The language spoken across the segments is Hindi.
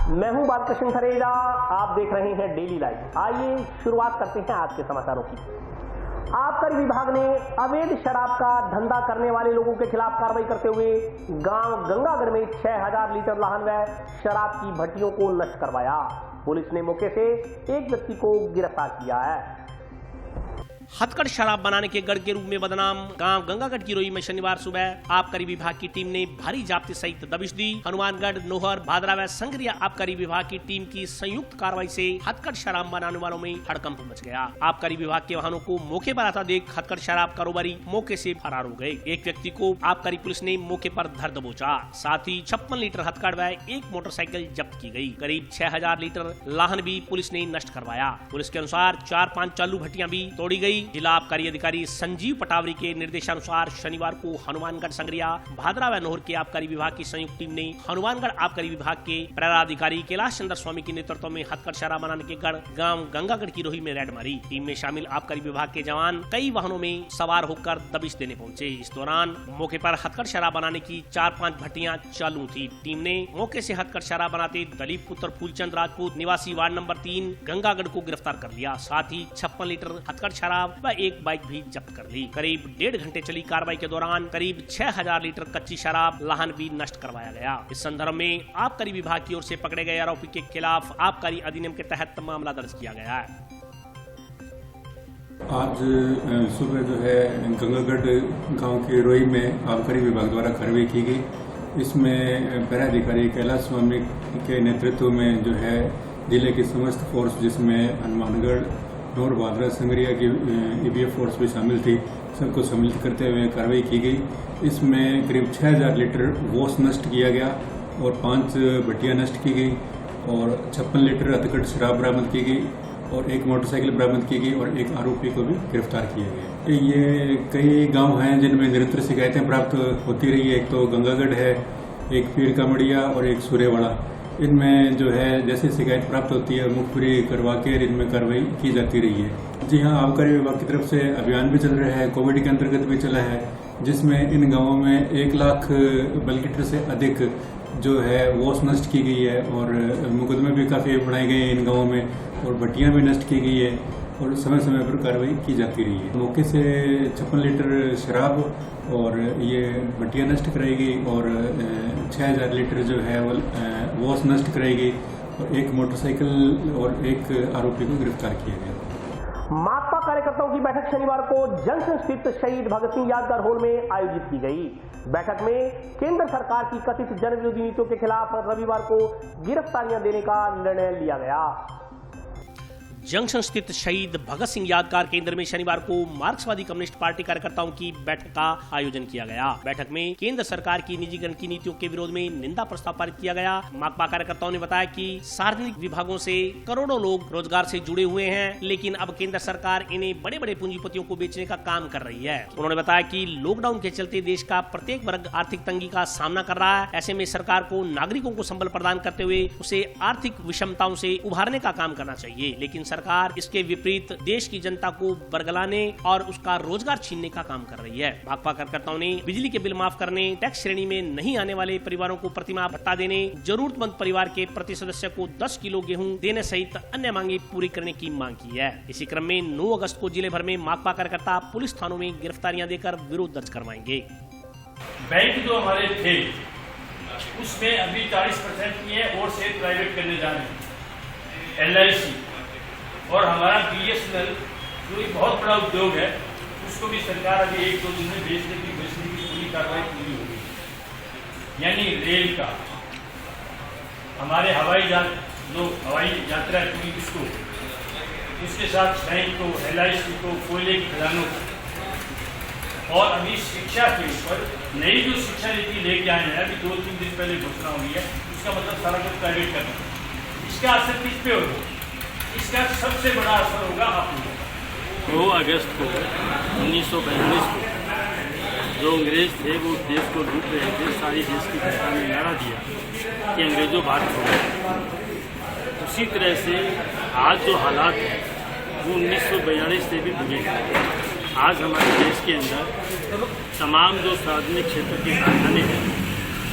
मैं हूं बालकृष्ण खरेजा, आप देख रहे हैं डेली लाइव। आइए शुरुआत करते हैं आज के समाचारों की। आबकारी विभाग ने अवैध शराब का धंधा करने वाले लोगों के खिलाफ कार्रवाई करते हुए गांव गंगागढ़ में 6000 लीटर लाहन व शराब की भट्टियों को नष्ट करवाया। पुलिस ने मौके से एक व्यक्ति को गिरफ्तार किया है। हथकढ़ शराब बनाने के गढ़ के रूप में बदनाम गांव गंगागढ़ की रोई में शनिवार सुबह आबकारी विभाग की टीम ने भारी जाब्ते सहित दबिश दी। हनुमानगढ़, नोहर, भादरा व संगरिया आबकारी विभाग की टीम की संयुक्त कार्रवाई से हथकढ़ शराब बनाने वालों में हड़कंप मच गया। आबकारी विभाग के वाहनों को मौके पर आता देख हथकढ़ शराब कारोबारी मौके से फरार हो गए। एक व्यक्ति को आबकारी पुलिस ने मौके पर धर दबोचा। साथ ही 56 लीटर हथकढ़ व एक मोटरसाइकिल जब्त की गयी। करीब 6000 लीटर लाहन भी पुलिस ने नष्ट करवाया। पुलिस के अनुसार 4-5 चालू भट्टियां भी तोड़ी गयी। जिला आबकारी अधिकारी संजीव पटावरी के निर्देशानुसार शनिवार को हनुमानगढ़, संगरिया, भादरा व नोहर के आबकारी विभाग की संयुक्त टीम ने हनुमानगढ़ आबकारी विभाग के प्रराधिकारी कैलाश चंद्र स्वामी के नेतृत्व में हथकढ़ शराब बनाने के गढ़ गांव गंगागढ़ की रोही में रेड मारी। टीम में शामिल आबकारी विभाग के जवान कई वाहनों में सवार होकर दबिश देने पहुंचे। इस दौरान मौके पर हथकढ़ शराब बनाने की 4-5 भट्टियां चालू थी। टीम ने मौके से हथकढ़ शराब बनाते दलीप पुत्र फूलचंद राजपूत निवासी वार्ड नंबर 3 गंगागढ़ को गिरफ्तार कर लिया। साथ ही 56 लीटर हथकढ़ शराब व एक बाइक भी जब्त कर ली। करीब 1.5 घंटे चली कार्रवाई के दौरान करीब 6000 लीटर कच्ची शराब लाहन भी नष्ट करवाया गया। इस संदर्भ में आबकारी विभाग की ओर से पकड़े गए आरोपी के खिलाफ आबकारी अधिनियम के तहत मामला दर्ज किया गया है। आज सुबह जो है गंगागढ़ गांव के रोई में आबकारी विभाग द्वारा कार्रवाई की गई। इसमें पराधिकारी कैलाश स्वामी के नेतृत्व में जो है जिले की समस्त फोर्स, जिसमें हनुमानगढ़, नोहर, भादरा, संगरिया की ईबीएफ फोर्स भी शामिल थी, सबको सम्मिलित करते हुए कार्रवाई की गई। इसमें करीब 6000 लीटर वोस नष्ट किया गया और 5 भट्टियां नष्ट की गई और 56 लीटर हथकढ़ शराब बरामद की गई और एक मोटरसाइकिल बरामद की गई और एक आरोपी को भी गिरफ्तार किया गया। ये कई गांव हैं जिनमें निरंतर शिकायतें प्राप्त होती रही है। एक तो गंगागढ़ है, एक पीर का मड़िया और एक सूर्यवाड़ा। इनमें जो है जैसे शिकायत प्राप्त होती है मुखबिरी करवा के इनमें कार्रवाई की जाती रही है। जी हाँ, आबकारी विभाग की तरफ से अभियान भी चल रहा है, कोविड के अंतर्गत भी चला है, जिसमें इन गांवों में 1 लाख लीटर से अधिक जो है वोस नष्ट की गई है और मुकदमे भी काफ़ी बढ़ाए गए हैं इन गाँवों में और भट्टियाँ भी नष्ट की गई है और समय समय पर कार्रवाई की जाती रही है। मौके से 56 लीटर शराब और ये भट्टियाँ नष्ट कराई गई और 6000 लीटर जो है वोस नष्ट कराई गई और एक मोटरसाइकिल और एक आरोपी को गिरफ्तार किया गया। माकपा कार्यकर्ताओं की बैठक शनिवार को जंक्शन स्थित शहीद भगत सिंह यादगार हॉल में आयोजित की गई। बैठक में केंद्र सरकार की कथित जनविरोधी नीतियों के खिलाफ रविवार को गिरफ्तारियां देने का निर्णय लिया गया। जंक्शन स्थित शहीद भगत सिंह यादगार केंद्र में शनिवार को मार्क्सवादी कम्युनिस्ट पार्टी कार्यकर्ताओं की बैठक का आयोजन किया गया। बैठक में केंद्र सरकार की निजीकरण की नीतियों के विरोध में निंदा प्रस्ताव पारित किया गया। माकपा कार्यकर्ताओं ने बताया कि सार्वजनिक विभागों से करोड़ों लोग रोजगार से जुड़े हुए हैं, लेकिन अब केंद्र सरकार इन्हें बड़े बड़े पूंजीपतियों को बेचने का काम कर रही है। उन्होंने बताया कि लॉकडाउन के चलते देश का प्रत्येक वर्ग आर्थिक तंगी का सामना कर रहा है। ऐसे में सरकार को नागरिकों को संबल प्रदान करते हुए उसे आर्थिक विषमताओं से उभारने का काम करना चाहिए, लेकिन सरकार इसके विपरीत देश की जनता को बरगलाने और उसका रोजगार छीनने का काम कर रही है। भाकपा कार्यकर्ताओं ने बिजली के बिल माफ करने, टैक्स श्रेणी में नहीं आने वाले परिवारों को प्रतिमाह भत्ता देने, जरूरतमंद परिवार के प्रति सदस्य को 10 किलो गेहूं देने सहित अन्य मांगे पूरी करने की मांग की है। इसी क्रम में 9 अगस्त को जिले भर में माकपा कार्यकर्ता पुलिस थानों में गिरफ्तारियां देकर विरोध दर्ज करवाएंगे। बैंक जो हमारे थे उसमें अभी 40% की है और से प्राइवेट करने जा रहे हैं। LIC और हमारा BSNL जो एक बहुत बड़ा उद्योग है उसको भी सरकार अभी 1-2 दिन में बेचने की पूरी कार्रवाई पूरी होगी। यानी रेल का, हमारे हवाई यात्रा है पूरी, उसको, उसके साथ बैंक को, LIC को, कोयले की खदानों को, और अभी शिक्षा के ऊपर नई जो शिक्षा नीति लेके आए हैं, अभी 2-3 दिन पहले घोषणा हुई है, उसका मतलब सारा कुछ प्राइवेट करना। इसका असर किस पे होगा? इसका सबसे बड़ा असर होगा आप लोगों। 2 अगस्त को 1942 को जो अंग्रेज थे वो देश को लूट रहे थे, सारी देश की जनता ने नारा दिया कि अंग्रेजों भारत छोड़ो। उसी तरह से आज जो हालात हैं वो 1942 से भी बुरे हैं। आज हमारे देश के अंदर तमाम जो सार्वजनिक क्षेत्र के कारखाने हैं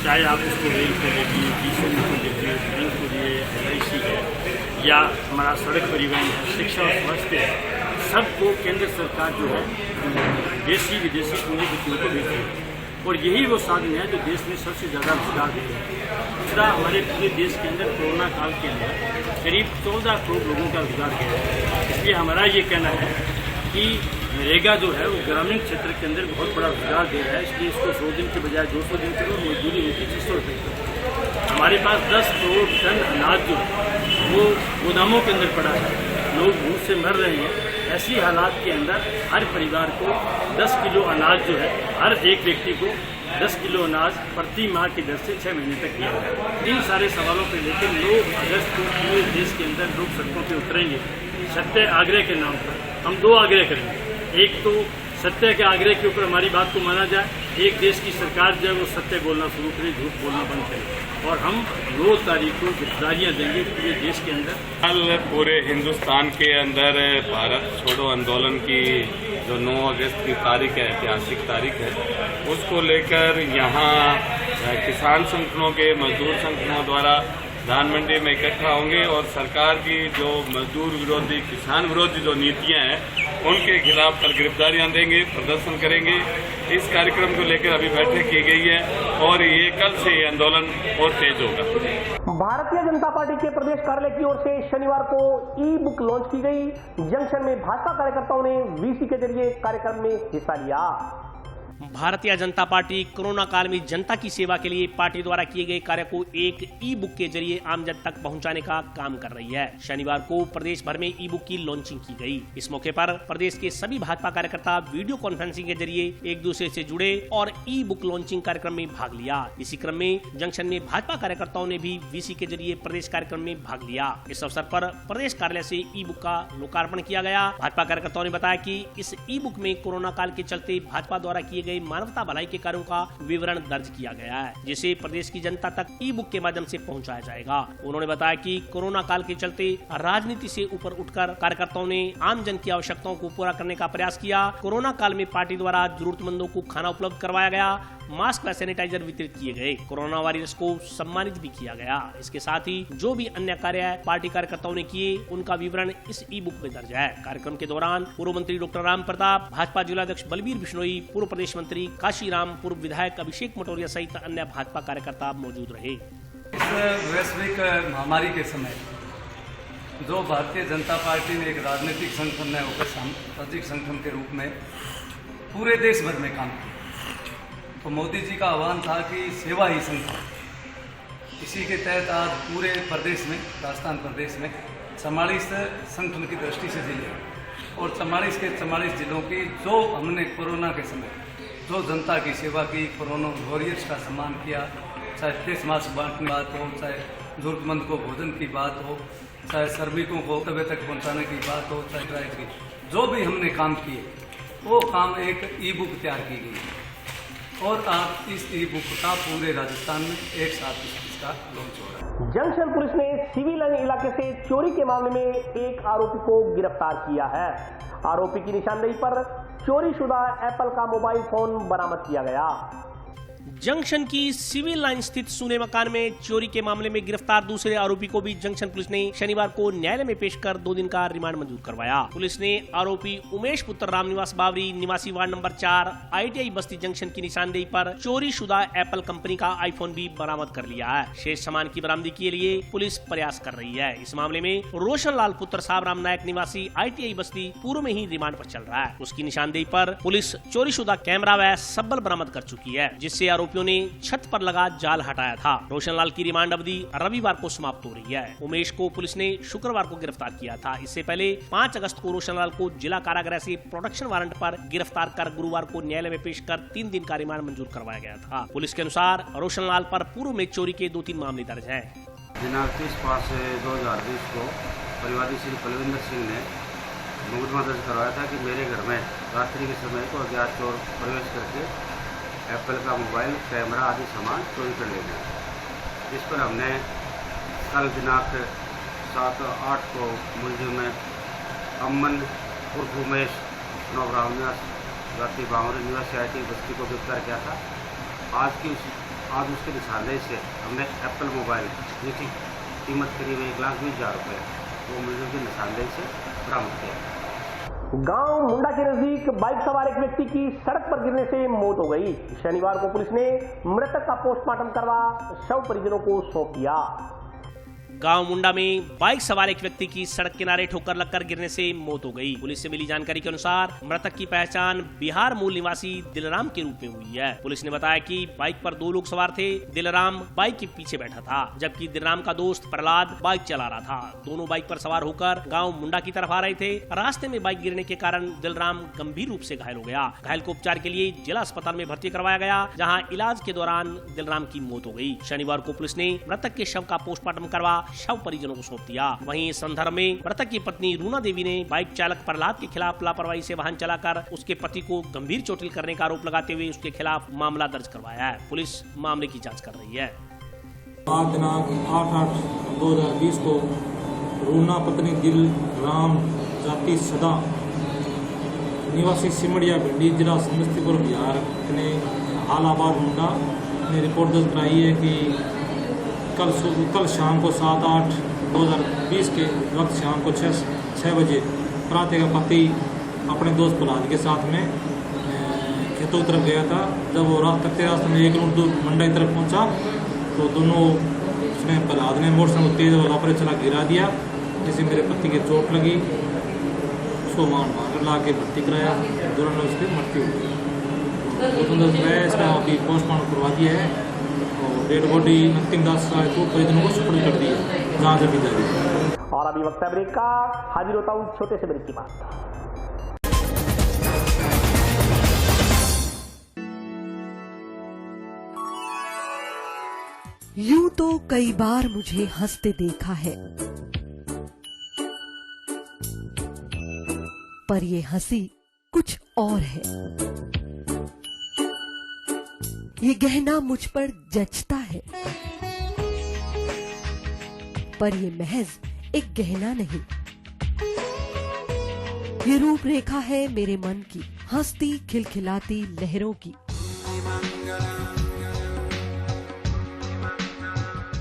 चाहे आप उसको रेल को ले लीजिए, बीएसएनएल को ले लीजिए, बैंक को लिए, LIC है या हमारा सड़क परिवहन है, शिक्षा और स्वास्थ्य है, सबको केंद्र सरकार जो है देशी विदेशी पूंजीपतियों को भेज रही है। और यही वो साधन है जो देश में सबसे ज़्यादा रोजगार दे रहे हैं। दूसरा, हमारे पूरे देश के अंदर कोरोना काल के अंदर करीब 14 करोड़ लोगों का रोजगार दिया है। इसलिए हमारा ये कहना है कि नरेगा जो है वो ग्रामीण क्षेत्र के अंदर बहुत बड़ा रोजगार दे रहा है। इसलिए इसको 100 दिन के बजाय 200 दिन करो, मजदूरी होती 600 रुपये करो। हमारे पास 10 करोड़ टन अनाज जो है वो गोदामों के अंदर पड़ा है, लोग भूख से मर रहे हैं। ऐसी हालात के अंदर हर परिवार को 10 किलो अनाज जो है, हर एक व्यक्ति को 10 किलो अनाज प्रति माह की दर से 6 महीने तक किया है। इन सारे सवालों पर लेकर 9 अगस्त को पूरे देश के अंदर लोग सड़कों पर उतरेंगे सत्य आग्रह के नाम पर। हम 2 आग्रह करेंगे। एक तो सत्य के आग्रह के ऊपर हमारी बात को माना जाए, एक देश की सरकार जो है वो सत्य बोलना शुरू करे, झूठ बोलना बंद करे। और हम 2 तारीख को गिरफ्तारियाँ देंगे पूरे देश के अंदर। कल पूरे हिंदुस्तान के अंदर भारत छोड़ो आंदोलन की जो 9 अगस्त की तारीख है, ऐतिहासिक तारीख है, उसको लेकर यहाँ किसान संगठनों के, मजदूर संगठनों द्वारा धान मंडी में इकट्ठा होंगे और सरकार की जो मजदूर विरोधी, किसान विरोधी जो नीतियां हैं उनके खिलाफ कल गिरफ्तारियां देंगे, प्रदर्शन करेंगे। इस कार्यक्रम को लेकर अभी बैठक की गई है और ये कल से ये आंदोलन और तेज होगा। भारतीय जनता पार्टी के प्रदेश कार्यालय की ओर से शनिवार को ई-बुक लॉन्च की गई। जंक्शन में भाजपा कार्यकर्ताओं ने वीसी के जरिए कार्यक्रम में हिस्सा लिया। भारतीय जनता पार्टी कोरोना काल में जनता की सेवा के लिए पार्टी द्वारा किए गए कार्य को एक ई बुक के जरिए आम जन तक पहुंचाने का काम कर रही है। शनिवार को प्रदेश भर में ई बुक की लॉन्चिंग की गई। इस मौके पर प्रदेश के सभी भाजपा कार्यकर्ता वीडियो कॉन्फ्रेंसिंग के जरिए एक दूसरे से जुड़े और ई बुक लॉन्चिंग कार्यक्रम में भाग लिया। इसी क्रम में जंक्शन में भाजपा कार्यकर्ताओं ने भी वीसी के जरिए प्रदेश कार्यक्रम में भाग लिया। इस अवसर पर प्रदेश कार्यालय से ई बुक का लोकार्पण किया गया। भाजपा कार्यकर्ताओं ने बताया कि इस ई बुक में कोरोना काल के चलते भाजपा द्वारा किए गए मानवता भलाई के कार्यों का विवरण दर्ज किया गया है, जिसे प्रदेश की जनता तक ई बुक के माध्यम से पहुंचाया जाएगा। उन्होंने बताया कि कोरोना काल के चलते राजनीति से ऊपर उठकर कार्यकर्ताओं ने आम जन की आवश्यकताओं को पूरा करने का प्रयास किया। कोरोना काल में पार्टी द्वारा जरूरतमंदों को खाना उपलब्ध करवाया गया, मास्क व सैनिटाइजर वितरित किए गए, कोरोना वॉरियर्स को सम्मानित भी किया गया। इसके साथ ही जो भी अन्य कार्य पार्टी कार्यकर्ताओं ने किए उनका विवरण इस ई बुक में दर्ज है। कार्यक्रम के दौरान पूर्व मंत्री डॉक्टर राम प्रताप, भाजपा जिलाध्यक्ष बलबीर बिश्नोई, पूर्व प्रदेश मंत्री काशीराम, पूर्व विधायक अभिषेक मटोरिया सहित अन्य भाजपा कार्यकर्ता मौजूद रहे। इस वैश्विक महामारी के समय जो भारतीय जनता पार्टी ने एक राजनीतिक संगठन है, वो सामाजिक संगठन के रूप में पूरे देश भर में काम किया, तो मोदी जी का आह्वान था कि सेवा ही संगठन। इसी के तहत आज पूरे प्रदेश में, राजस्थान प्रदेश में 44 संगठन की दृष्टि से जिले और 44 के 44 जिलों की जो हमने कोरोना के समय जो जनता की सेवा की, कोरोना वॉरियर्स का सम्मान किया, चाहे फेस मास्क बांटने की बात हो, चाहे जरूरतमंद को भोजन की बात हो, चाहे श्रमिकों को तबे तक पहुंचाने की बात हो, चाहे ड्राइव की, जो भी हमने काम किए वो काम एक ई बुक तैयार की गई और आज इस ई बुक का पूरे राजस्थान में एक साथ इसका लॉन्च हो रहा है। जंक्शन पुलिस ने सिविल लाइन इलाके से चोरी के मामले में एक आरोपी को गिरफ्तार किया है। आरोपी की निशानदेही पर चोरीशुदा एप्पल का मोबाइल फोन बरामद किया गया। जंक्शन की सिविल लाइन स्थित सूने मकान में चोरी के मामले में गिरफ्तार दूसरे आरोपी को भी जंक्शन पुलिस ने शनिवार को न्यायालय में पेश कर 2 दिन का रिमांड मंजूर करवाया। पुलिस ने आरोपी उमेश पुत्र रामनिवास बावरी, निवासी वार्ड नंबर 4, ITI बस्ती जंक्शन की निशानदेही पर चोरीशुदा एप्पल कंपनी का आईफोन भी बरामद कर लिया है। शेष सामान की बरामदी के लिए पुलिस प्रयास कर रही है। इस मामले में रोशन लाल पुत्र साहब राम नायक निवासी ITI बस्ती पूर्व में ही रिमांड पर चल रहा है। उसकी निशानदेही पर पुलिस चोरीशुदा कैमरा व सब्बल बरामद कर चुकी है, जिससे आरोपियों ने छत पर लगा जाल हटाया था। रोशनलाल की रिमांड अवधि रविवार को समाप्त हो रही है। उमेश को पुलिस ने शुक्रवार को गिरफ्तार किया था। इससे पहले 5 अगस्त को रोशनलाल को जिला कारागृह से प्रोडक्शन वारंट पर गिरफ्तार कर गुरुवार को न्यायालय में पेश कर 3 दिन का रिमांड मंजूर करवाया गया था। पुलिस के अनुसार रोशनलाल पर पूर्व में चोरी के 2-3 मामले दर्ज हैं। दिनांक 30/5/2020 को परिवादी श्री बलविंदर सिंह ने मुकदमा दर्ज करवाया था कि मेरे घर में रात्रि के समय को अज्ञात चोर प्रवेश करके एप्पल का मोबाइल, कैमरा आदि सामान चोरी कर ले गए। इस पर हमने कल दिनांक 7/8 को मुलजिम में अमन उर्फ उमेश रामनिवास जाति बावरी निवासी ITI बस्ती को गिरफ्तार किया था। आज की आज उसके निशानदेही से हमने एप्पल मोबाइल जिसकी कीमत करीब 1,20,000 रुपये वो मुलजिम की निशानदेही से बरामद किया। गांव मुंडा के नजदीक बाइक सवार एक व्यक्ति की सड़क पर गिरने से मौत हो गई। शनिवार को पुलिस ने मृतक का पोस्टमार्टम करवा शव परिजनों को सौंप दिया। गांव मुंडा में बाइक सवार एक व्यक्ति की सड़क किनारे ठोकर लगकर गिरने से मौत हो गई। पुलिस से मिली जानकारी के अनुसार मृतक की पहचान बिहार मूल निवासी दिलराम के रूप में हुई है। पुलिस ने बताया कि बाइक पर 2 लोग सवार थे। दिलराम बाइक के पीछे बैठा था, जबकि दिलराम का दोस्त प्रहलाद बाइक चला रहा था। दोनों बाइक पर सवार होकर गाँव मुंडा की तरफ आ रहे थे। रास्ते में बाइक गिरने के कारण दिलराम गंभीर रूप से घायल हो गया। घायल को उपचार के लिए जिला अस्पताल में भर्ती करवाया गया, जहाँ इलाज के दौरान दिलराम की मौत हो गई। शनिवार को पुलिस ने मृतक के शव का पोस्टमार्टम करवा शव परिजनों को सौंप दिया। वहीं इस संदर्भ में मृतक की पत्नी रूना देवी ने बाइक चालक प्रहलाद के खिलाफ लापरवाही से वाहन चलाकर उसके पति को गंभीर चोटिल करने का आरोप लगाते हुए उसके खिलाफ मामला दर्ज करवाया है। पुलिस मामले की जांच कर रही है। दिनांक 8/8/2020 को रूना पत्नी दिलराम जाति सदा निवासी सिमड़िया भिंडी जिला समस्तीपुर बिहार ने हालाबाद मुंडा ने रिपोर्ट दर्ज कराई है कि कल शाम को 7/8/2020 के वक्त शाम को 6 बजे प्रातः का पति अपने दोस्त प्रहलाद के साथ में खेतों की तरफ गया था। जब वो रास्ते में 1 किलोमीटर दूर मंडा की तरफ पहुंचा तो दोनों उसमें प्रहलाद ने मोटरसाइकिल को तेज और लापरवाही चला गिरा दिया, जिससे मेरे पति के चोट लगी। उसको मार ला के भर्ती कराया, दोनों में उसकी मृत्यु हो गई। इसका अभी पोस्टमार्टम करवा दिया है और डेड बॉडी अंतिम दास को परिजनों को सुपुर्द कर दी है। जांच अभी जारी है। और अभी वक्त ब्रेक का, हाजिर होता हूँ छोटे से ब्रेक की बात। यूं तो कई बार मुझे हंसते देखा है, पर ये हंसी कुछ और है। ये गहना मुझ पर जचता है, पर ये महज एक गहना नहीं, ये रूपरेखा है मेरे मन की, हंसती खिलखिलाती लहरों की,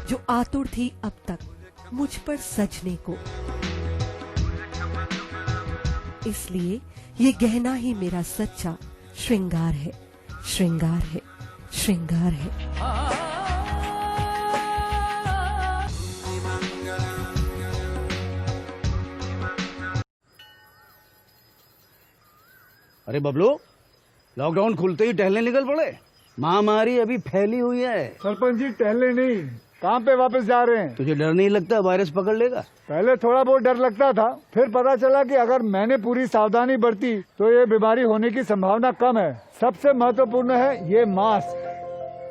जो आतुर थी अब तक मुझ पर सजने को। इसलिए ये गहना ही मेरा सच्चा श्रृंगार है, श्रृंगार है, श्रृंगार है। अरे बबलू, लॉकडाउन खुलते ही टहलने निकल पड़े। महामारी अभी फैली हुई है। सरपंच जी टहलने नहीं, काम पे वापस जा रहे हैं। तुझे डर नहीं लगता वायरस पकड़ लेगा? पहले थोड़ा बहुत डर लगता था, फिर पता चला कि अगर मैंने पूरी सावधानी बरती तो ये बीमारी होने की संभावना कम है। सबसे महत्वपूर्ण है ये मास्क।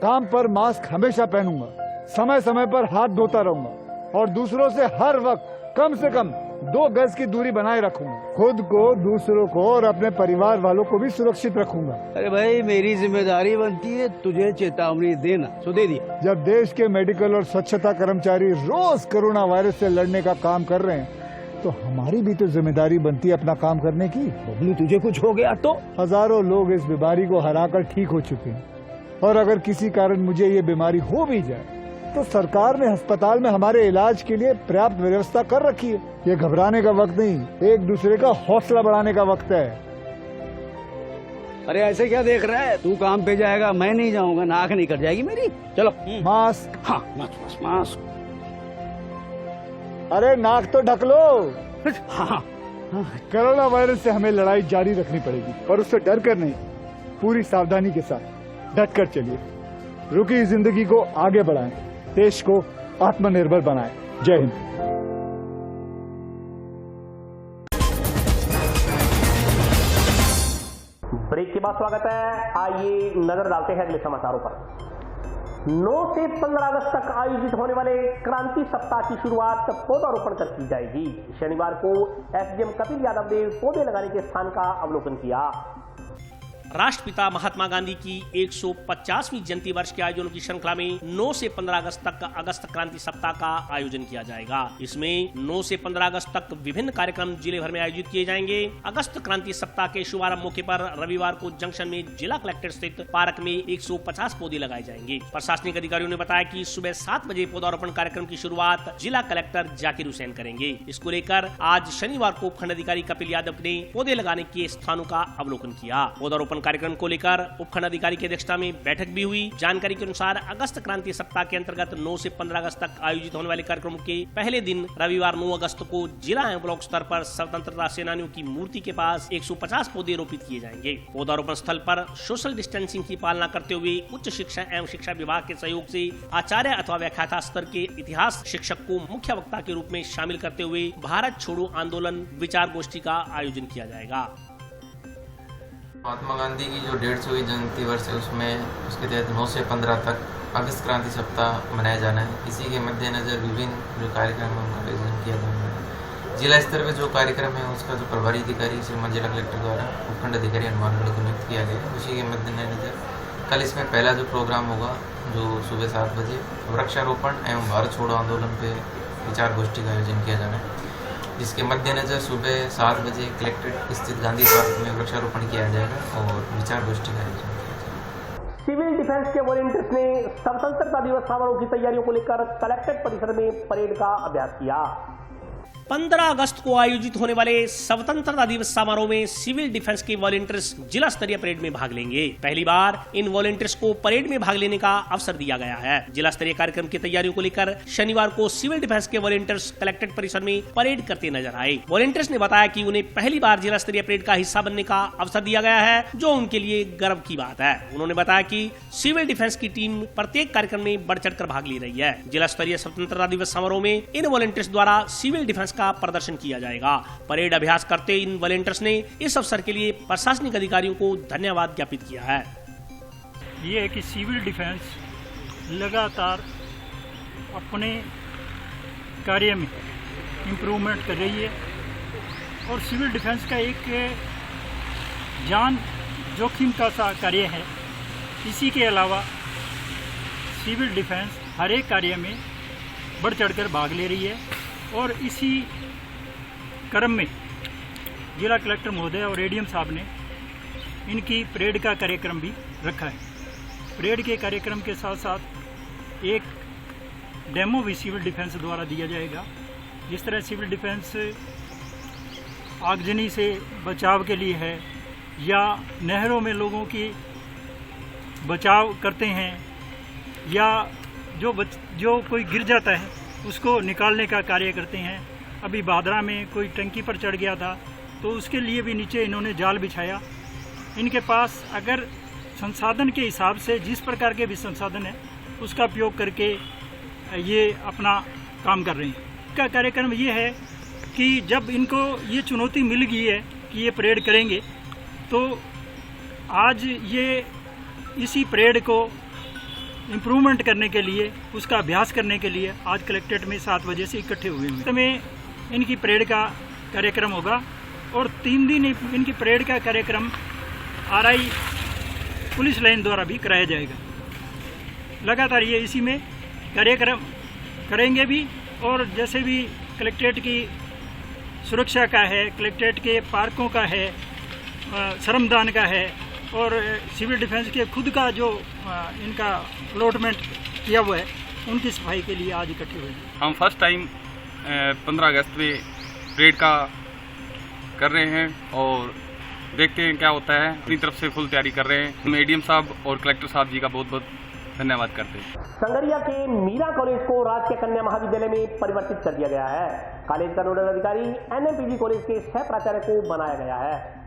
काम पर मास्क हमेशा पहनूंगा, समय समय पर हाथ धोता रहूंगा और दूसरों से हर वक्त कम से कम 2 गज की दूरी बनाए रखूंगा। खुद को, दूसरों को और अपने परिवार वालों को भी सुरक्षित रखूंगा। अरे भाई, मेरी जिम्मेदारी बनती है तुझे चेतावनी देना, सो दे दिया। जब देश के मेडिकल और स्वच्छता कर्मचारी रोज कोरोना वायरस से लड़ने का काम कर रहे हैं तो हमारी भी तो जिम्मेदारी बनती है अपना काम करने की। बबलू, तुझे कुछ हो गया तो? हजारों लोग इस बीमारी को हराकर ठीक हो चुके हैं और अगर किसी कारण मुझे ये बीमारी हो भी जाए तो सरकार ने अस्पताल में हमारे इलाज के लिए पर्याप्त व्यवस्था कर रखी है। ये घबराने का वक्त नहीं, एक दूसरे का हौसला बढ़ाने का वक्त है। अरे ऐसे क्या देख रहा है? तू काम पे जाएगा, मैं नहीं जाऊंगा, नाक नहीं कट जाएगी मेरी। चलो मास्क। हाँ, मास्क मास्क। अरे नाक तो ढक लो। हाँ। कोरोना वायरस से हमें लड़ाई जारी रखनी पड़ेगी और उससे डर कर नहीं, पूरी सावधानी के साथ डट कर चलिए। रुकी जिंदगी को आगे बढ़ाएं, देश को आत्मनिर्भर बनाएं। जय हिंद। ब्रेक के बाद स्वागत है। आइए नजर डालते हैं अगले समाचारों पर। 9 से 15 अगस्त तक आयोजित होने वाले क्रांति सप्ताह की शुरुआत पौधारोपण कर की जाएगी। शनिवार को एसडीएम कपिल यादव ने पौधे लगाने के स्थान का अवलोकन किया। राष्ट्रपिता महात्मा गांधी की 150वीं जयंती वर्ष के आयोजनों की श्रृंखला में 9 से 15 अगस्त तक अगस्त क्रांति सप्ताह का आयोजन किया जाएगा। इसमें 9 से 15 अगस्त तक विभिन्न कार्यक्रम जिले भर में आयोजित किए जाएंगे। अगस्त क्रांति सप्ताह के शुभारंभ मौके पर रविवार को जंक्शन में जिला कलेक्टर स्थित पार्क में 150 पौधे लगाए जाएंगे। प्रशासनिक अधिकारियों ने बताया कि सुबह 7 बजे पौधारोपण कार्यक्रम की शुरुआत जिला कलेक्टर जाकिर हुसैन करेंगे। इसको लेकर आज शनिवार को उपखंड अधिकारी कपिल यादव ने पौधे लगाने के स्थानों का अवलोकन किया। पौधारोपण कार्यक्रम को लेकर उपखंड अधिकारी की अध्यक्षता में बैठक भी हुई। जानकारी के अनुसार अगस्त क्रांति सप्ताह के अंतर्गत 9 से 15 अगस्त तक आयोजित होने वाले कार्यक्रमों के पहले दिन रविवार 9 अगस्त को जिला एवं ब्लॉक स्तर पर स्वतंत्रता सेनानियों की मूर्ति के पास 150 पौधे रोपित किए जाएंगे। पौधारोपण स्थल पर सोशल डिस्टेंसिंग की पालना करते हुए उच्च शिक्षा एवं शिक्षा विभाग के सहयोग से आचार्य अथवा व्याख्याता स्तर के इतिहास शिक्षक को मुख्य वक्ता के रूप में शामिल करते हुए भारत छोड़ो आंदोलन विचार गोष्ठी का आयोजन किया जाएगा। महात्मा गांधी की जो 150वीं जयंती वर्ष है उसमें उसके तहत 9 से 15 तक अगस्त क्रांति सप्ताह मनाया जाना है। इसी के मद्देनजर विभिन्न जो कार्यक्रम है उनका आयोजन किया जाना है। जिला स्तर पर जो कार्यक्रम है उसका जो प्रभारी अधिकारी श्रीमान जिला कलेक्टर द्वारा उपखंड अधिकारी हनुमानगढ़ को नियुक्त किया गया। उसी के मद्देनजर कल इसमें पहला जो प्रोग्राम होगा जो सुबह 7 बजे वृक्षारोपण एवं भारत छोड़ो आंदोलन पे विचार गोष्ठी का आयोजन किया जाना है, जिसके मद्देनजर सुबह 7 बजे कलेक्ट्रेट स्थित गांधी पार्क में वृक्षारोपण किया जाएगा और विचार गोष्ठी का आयोजन किया जाएगा। सिविल डिफेंस के वॉलंटियर्स ने स्वतंत्रता दिवस समारोह की तैयारियों को लेकर कलेक्ट्रेट परिसर में परेड का अभ्यास किया। 15 अगस्त को आयोजित होने वाले स्वतंत्रता दिवस समारोह में सिविल डिफेंस के वॉलंटियर्स जिला स्तरीय परेड में भाग लेंगे। पहली बार इन वॉलंटियर्स को परेड में भाग लेने का अवसर दिया गया है। जिला स्तरीय कार्यक्रम की तैयारियों को लेकर शनिवार को सिविल डिफेंस के वॉलंटियर्स कलेक्ट्रेट परिसर में परेड करते नजर आए। वॉलंटियर्स ने बताया कि उन्हें पहली बार जिला स्तरीय परेड का हिस्सा बनने का अवसर दिया गया है, जो उनके लिए गर्व की बात है। उन्होंने बताया कि सिविल डिफेंस की टीम प्रत्येक कार्यक्रम में बढ़ चढ़कर भाग ले रही है। जिला स्तरीय स्वतंत्रता दिवस समारोह में इन वॉलंटियर्स द्वारा सिविल डिफेंस का प्रदर्शन किया जाएगा। परेड अभ्यास करते इन वॉलंटियर्स ने इस अवसर के लिए प्रशासनिक अधिकारियों को धन्यवाद ज्ञापित किया है। ये है कि सिविल डिफेंस लगातार अपने कार्य में इम्प्रूवमेंट कर रही है और सिविल डिफेंस का एक जान जोखिम का सा कार्य है। इसी के अलावा सिविल डिफेंस हर एक कार्य में बढ़ चढ़कर भाग ले रही है और इसी क्रम में जिला कलेक्टर महोदय और एडीएम साहब ने इनकी परेड का कार्यक्रम भी रखा है। परेड के कार्यक्रम के साथ साथ एक डेमो भी सिविल डिफेंस द्वारा दिया जाएगा। जिस तरह सिविल डिफेंस आगजनी से बचाव के लिए है या नहरों में लोगों की बचाव करते हैं या जो कोई गिर जाता है उसको निकालने का कार्य करते हैं। अभी भादरा में कोई टंकी पर चढ़ गया था तो उसके लिए भी नीचे इन्होंने जाल बिछाया। इनके पास अगर संसाधन के हिसाब से जिस प्रकार के भी संसाधन है उसका उपयोग करके ये अपना काम कर रहे हैं। इसका कार्यक्रम ये है कि जब इनको ये चुनौती मिल गई है कि ये परेड करेंगे तो आज ये इसी परेड को इम्प्रूवमेंट करने के लिए उसका अभ्यास करने के लिए आज कलेक्ट्रेट में 7 बजे से इकट्ठे हुए हैं। समय इनकी परेड का कार्यक्रम होगा और 3 दिन इनकी परेड का कार्यक्रम आरआई पुलिस लाइन द्वारा भी कराया जाएगा। लगातार ये इसी में कार्यक्रम करेंगे भी और जैसे भी कलेक्ट्रेट की सुरक्षा का है, कलेक्ट्रेट के पार्कों का है, श्रमदान का है और सिविल डिफेंस के खुद का जो इनका अलॉटमेंट किया हुआ है उनकी सफाई के लिए आज इकट्ठे हुए। हम फर्स्ट टाइम 15 अगस्त में परेड का कर रहे हैं और देखते हैं क्या होता है। अपनी तरफ से फुल तैयारी कर रहे हैं। हम एडीएम साहब और कलेक्टर साहब जी का बहुत बहुत धन्यवाद करते हैं। संगरिया के मीरा कॉलेज को राजकीय कन्या महाविद्यालय में परिवर्तित कर दिया गया है। कॉलेज का नोडल अधिकारी एनएमपीजी कॉलेज के सह प्राचार्य को बनाया गया है।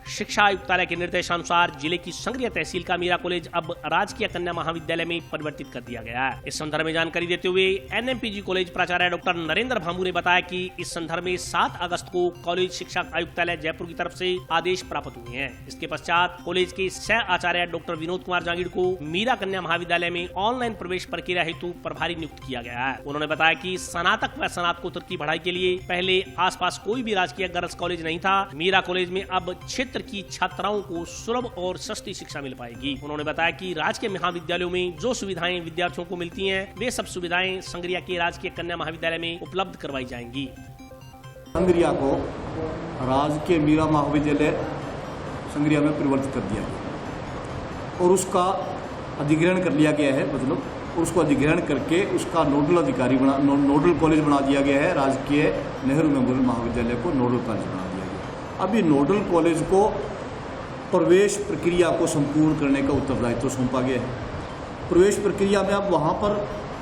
शिक्षा आयुक्तालय के निर्देशानुसार जिले की संगरिया तहसील का मीरा कॉलेज अब राजकीय कन्या महाविद्यालय में परिवर्तित कर दिया गया है। इस संदर्भ में जानकारी देते हुए एनएमपीजी कॉलेज प्राचार्य डॉक्टर नरेंद्र भामू ने बताया कि इस संदर्भ में 7 अगस्त को कॉलेज शिक्षा आयुक्तालय जयपुर की तरफ से आदेश प्राप्त हुए हैं। इसके पश्चात कॉलेज के सह आचार्य डॉक्टर विनोद कुमार जांगीड़ को मीरा कन्या महाविद्यालय में ऑनलाइन प्रवेश प्रक्रिया हेतु प्रभारी नियुक्त किया गया है। उन्होंने बताया कि स्नातक व स्नातकोत्तर की पढ़ाई के लिए पहले आसपास कोई भी राजकीय गर्ल्स कॉलेज नहीं था। मीरा कॉलेज में अब क्षेत्र क्षेत्र की छात्राओं को सुलभ और सस्ती शिक्षा मिल पाएगी। उन्होंने बताया कि राजकीय महाविद्यालयों में जो सुविधाएं विद्यार्थियों को मिलती हैं, वे सब सुविधाएं संगरिया के राजकीय कन्या महाविद्यालय में उपलब्ध करवाई जाएंगी। संगरिया को राजकीय मीरा महाविद्यालय संगरिया में परिवर्तित कर दिया गया और उसका अधिग्रहण कर लिया गया है, मतलब उसको अधिग्रहण करके उसका नोडल अधिकारी नोडल कॉलेज बना दिया गया है। राजकीय नेहरू मेमोरियल महाविद्यालय को नोडल कॉलेज बना दिया गया। अब ये नोडल कॉलेज को प्रवेश प्रक्रिया को संपूर्ण करने का उत्तरदायित्व सौंपा गया है। प्रवेश प्रक्रिया में अब वहाँ पर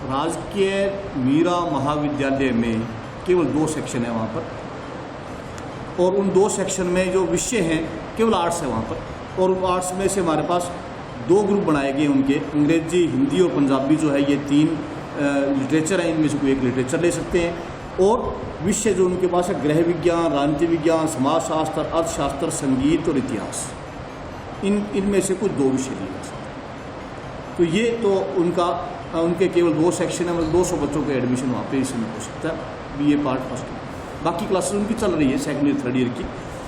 राजकीय मीरा महाविद्यालय में केवल 2 सेक्शन है वहाँ पर, और उन 2 सेक्शन में जो विषय हैं केवल आर्ट्स है वहाँ पर, और आर्ट्स में से हमारे पास 2 ग्रुप बनाए गए उनके, अंग्रेजी, हिंदी और पंजाबी जो है ये 3 लिटरेचर हैं, इनमें से कोई एक लिटरेचर ले सकते हैं। और विषय जो उनके पास है गृह विज्ञान, राजनीति विज्ञान, समाजशास्त्र, अर्थशास्त्र, संगीत और इतिहास, इनमें से कुछ 2 विषय लिए जा सकते हैं। तो ये तो उनके केवल 2 सेक्शन है, मतलब 200 बच्चों का एडमिशन वहाँ पे इस समय हो सकता है। BA पार्ट फर्स्ट, बाकी क्लासेस उनकी चल रही है सेकेंड ईयर 3rd ईयर की,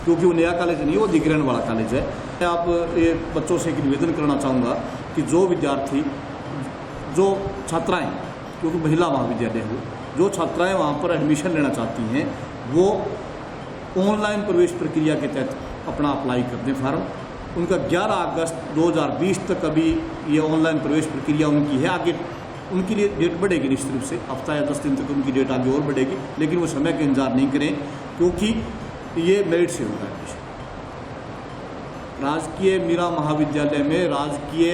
क्योंकि वो नया कॉलेज नहीं है, वो अधिग्रहण वाला कॉलेज है। मैं आप ये बच्चों से एक निवेदन करना चाहूँगा कि जो विद्यार्थी, जो छात्राएं, क्योंकि महिला महाविद्यालय है, जो छात्राएं वहाँ पर एडमिशन लेना चाहती हैं वो ऑनलाइन प्रवेश प्रक्रिया के तहत अपना अप्लाई कर दें फॉर्म। उनका 11 अगस्त 2020 तक अभी ये ऑनलाइन प्रवेश प्रक्रिया उनकी है। आगे उनके लिए डेट बढ़ेगी निश्चित रूप से, हफ्ता या 10 दिन तक उनकी डेट आगे और बढ़ेगी, लेकिन वो समय का इंतजार नहीं करें, क्योंकि ये मेरिट से होगा एडमिशन। राजकीय मीरा महाविद्यालय में राजकीय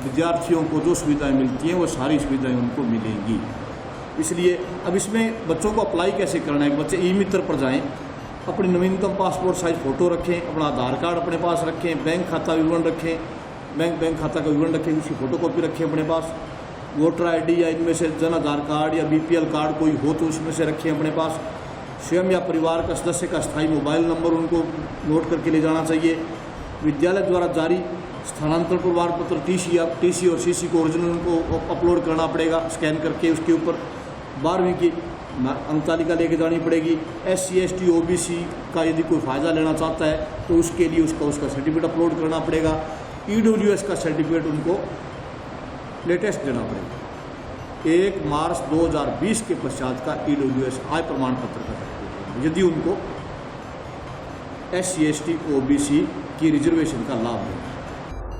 विद्यार्थियों को जो सुविधाएं मिलती हैं वो सारी सुविधाएं उनको मिलेंगी। इसलिए अब इसमें बच्चों को अप्लाई कैसे करना है, बच्चे ई-मित्र पर जाएं, अपनी नवीनतम पासपोर्ट साइज फ़ोटो रखें, अपना आधार कार्ड अपने पास रखें, बैंक खाता विवरण रखें, बैंक खाता का विवरण रखें, उसकी फ़ोटोकॉपी रखें अपने पास, वोटर ID या इनमें से जन आधार कार्ड या BPL कार्ड कोई हो तो उसमें से रखें अपने पास। स्वयं या परिवार का सदस्य का स्थायी मोबाइल नंबर उनको नोट करके ले जाना चाहिए। विद्यालय द्वारा जारी स्थानांतरण प्रमाण पत्र TC और CC को ओरिजिनल उनको अपलोड करना पड़ेगा स्कैन करके, उसके ऊपर 12वीं की अंक तालिका लेके जानी पड़ेगी। SC ST OBC का यदि कोई फ़ायदा लेना चाहता है तो उसके लिए उसका सर्टिफिकेट अपलोड करना पड़ेगा। EWS का सर्टिफिकेट उनको लेटेस्ट देना पड़ेगा। 1 मार्च 2020 के पश्चात का EWS आय प्रमाण पत्र का सर्टिफिकेट यदि उनको SC ST OBC की रिजर्वेशन का लाभ है।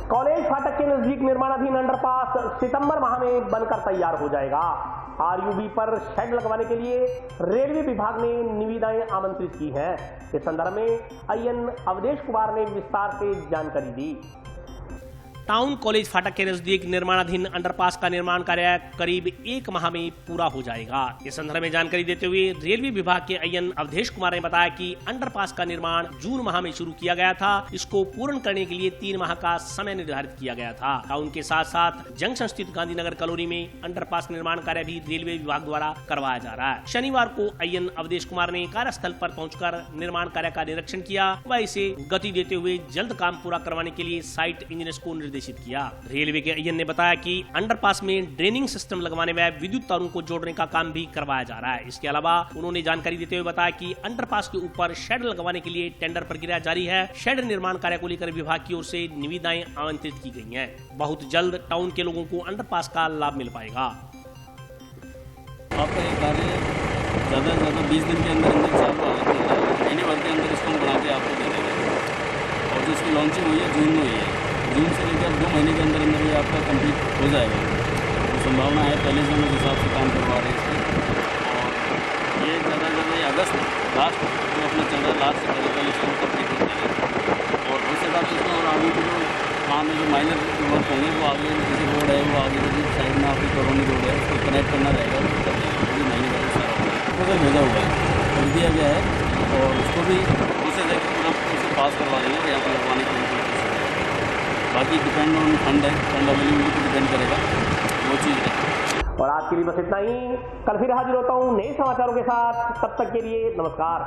कॉलेज फाटक के नजदीक निर्माणाधीन अंडरपास सितंबर माह में बनकर तैयार हो जाएगा। RUB पर शेड लगवाने के लिए रेलवे विभाग ने निविदाएं आमंत्रित की हैं। इस संदर्भ में IN अवधेश कुमार ने विस्तार से जानकारी दी। टाउन कॉलेज फाटक के नजदीक निर्माणाधीन अंडरपास का निर्माण कार्य करीब 1 माह में पूरा हो जाएगा। इस संदर्भ में जानकारी देते हुए रेलवे विभाग के IN अवधेश कुमार ने बताया कि अंडरपास का निर्माण जून माह में शुरू किया गया था। इसको पूर्ण करने के लिए 3 माह का समय निर्धारित किया गया था। टाउन के साथ साथ जंक्शन स्थित गांधीनगर कॉलोनी में अंडरपास निर्माण कार्य भी रेलवे विभाग द्वारा करवाया जा रहा है। शनिवार को IN अवधेश कुमार ने कार्यस्थल पर पहुंचकर निर्माण कार्य का निरीक्षण किया व इसे गति देते हुए जल्द काम पूरा करवाने के लिए साइट इंजीनियर्स को निर्देशित किया। रेलवे के IN ने बताया कि अंडरपास में ड्रेनिंग सिस्टम लगवाने व विद्युत तारों को जोड़ने का काम भी करवाया जा रहा है। इसके अलावा उन्होंने जानकारी देते हुए बताया कि अंडरपास के ऊपर शेड लगवाने के लिए टेंडर प्रक्रिया जारी है। शेड निर्माण कार्य को लेकर विभाग की ओर से निविदाएं आमंत्रित की गई हैं। बहुत जल्द टाउन के लोगों को अंडरपास का लाभ मिल पाएगा। आपका ये कार्य ज़्यादा से ज़्यादा 20 दिन के अंदर चालू महीने भर के अंदर इसको बना के आपको दे देंगे। और जो इसकी लॉन्चिंग हुई है जून में हुई है, जून से लेकर 2 महीने के अंदर अंदर ये आपका कंप्लीट हो जाएगा। तो संभावना है पहले से हम उस हिसाब से काम करवा रहे हैं इसमें। और ये ज़्यादा से ज़्यादा अगस्त लास्ट जो अपना चल रहा है लास्ट से पहले इसको कंप्लीट हो जाएगा। और उसके बाद इसमें और आगे जो काम है जो माइनर वर्क होंगे वो आगे जैसे रोड है वो आगे जो साइड में आपकी कॉलोनी रोड है उसको कनेक्ट करना रहेगा। पूरी महीने का सारा प्रपोजल भेजा हुआ है, कर दिया गया है और उसको भी प्रोसेस है कि पूरा उसे पास करवा देंगे और यहाँ पर लगवाने की कोशिश करेंगे। बाकी डिपेंड ऑन फंड है, फंड अवेलेबिलिटी पर डिपेंड करेगा वो चीज़ है। और आज के लिए बस इतना ही। कल फिर हाजिर होता हूँ नए समाचारों के साथ। तब तक के लिए नमस्कार।